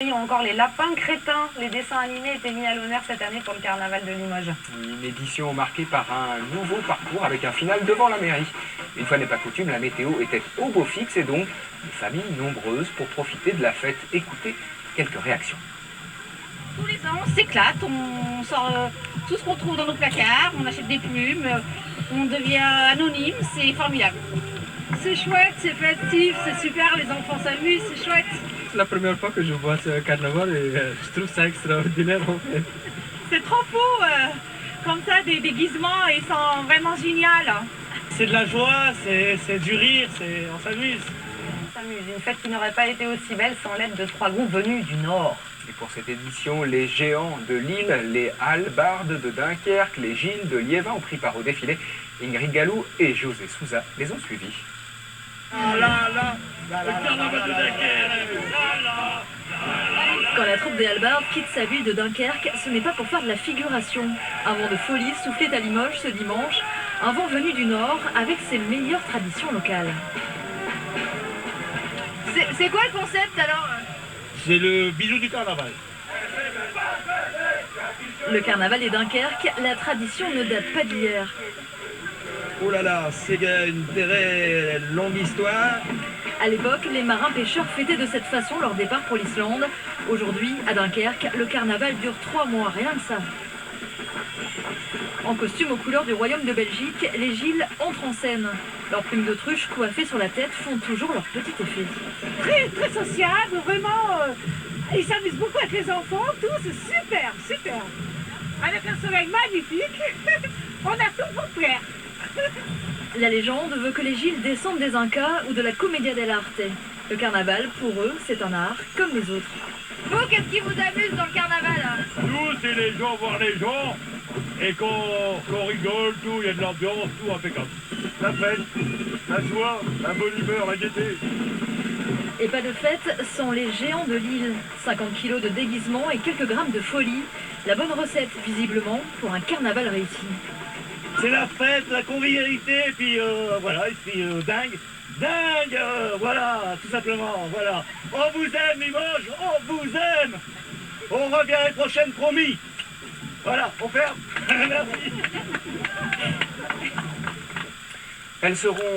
Ou encore les lapins crétins. Les dessins animés étaient mis à l'honneur cette année pour le carnaval de Limoges. Une édition marquée par un nouveau parcours avec un final devant la mairie. Une fois n'est pas coutume, la météo était au beau fixe et donc des familles nombreuses pour profiter de la fête. Écoutez quelques réactions. Tous les ans, on s'éclate, on sort tout ce qu'on trouve dans nos placards, on achète des plumes, on devient anonyme, c'est formidable. C'est chouette, c'est festif, c'est super, les enfants s'amusent, c'est chouette. C'est la première fois que je vois ce carnaval et je trouve ça extraordinaire en fait. C'est trop fou, comme ça, des déguisements, ils sont vraiment géniaux. C'est de la joie, c'est du rire, on s'amuse. On s'amuse. Une fête qui n'aurait pas été aussi belle sans l'aide de 3 groupes venus du Nord. Et pour cette édition, les géants de Lille, les hallebardes de Dunkerque, les Gilles de Liévin ont pris part au défilé. Ingrid Gallou et José Souza les ont suivis. Quand la troupe des hallebardes quitte sa ville de Dunkerque, ce n'est pas pour faire de la figuration. Un vent de folie soufflait à Limoges ce dimanche, un vent venu du Nord avec ses meilleures traditions locales. C'est quoi le concept alors? C'est le bijou du carnaval. Le carnaval des Dunkerque, la tradition ne date pas d'hier. Oh là là, c'est une très longue histoire. À l'époque, les marins pêcheurs fêtaient de cette façon leur départ pour l'Islande. Aujourd'hui, à Dunkerque, le carnaval dure 3 mois, rien que ça. En costume aux couleurs du royaume de Belgique, les Gilles entrent en scène. Leurs plumes d'autruche coiffées sur la tête font toujours leur petit effet. Très, très sociable, vraiment. Ils s'amusent beaucoup avec les enfants, tout, c'est super, super. Avec un soleil magnifique, on a tout pour plaire. La légende veut que les Gilles descendent des Incas ou de la Commedia dell'arte. Le carnaval, pour eux, c'est un art comme les autres. Vous, qu'est-ce qui vous amuse dans le carnaval? Nous, c'est les gens voir les gens, et qu'on rigole, tout, il y a de l'ambiance, tout impeccable. La fête, la joie, la bonne humeur, la gaieté. Et pas de fête sans les géants de Lille. 50 kilos de déguisement et quelques grammes de folie. La bonne recette, visiblement, pour un carnaval réussi. C'est la fête, la convivialité, et puis voilà, et puis dingue. Dingue, voilà, tout simplement, voilà. On vous aime, Limoges, on vous aime. On revient l'année prochaine, promis. Voilà, on ferme. Merci. Elles seront